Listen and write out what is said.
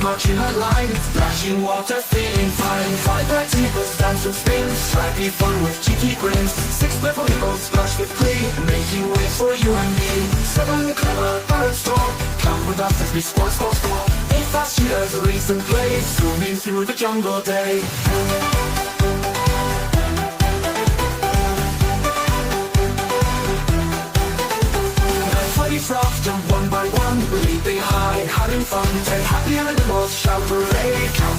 march in a line, splashing water, feeling fine. 5 bright tables dance and spin, stripey fun with cheeky grins. 6 playful hippos splash with glee, making waves for you and me. 7 clever birds talk, come with us as we squall, squall, squall. 8 fast cheetahs race and play, zooming through the jungle day. 9 flighty frogs jump one by one, leaping high, having fun. 10 happy animals shout hooray, count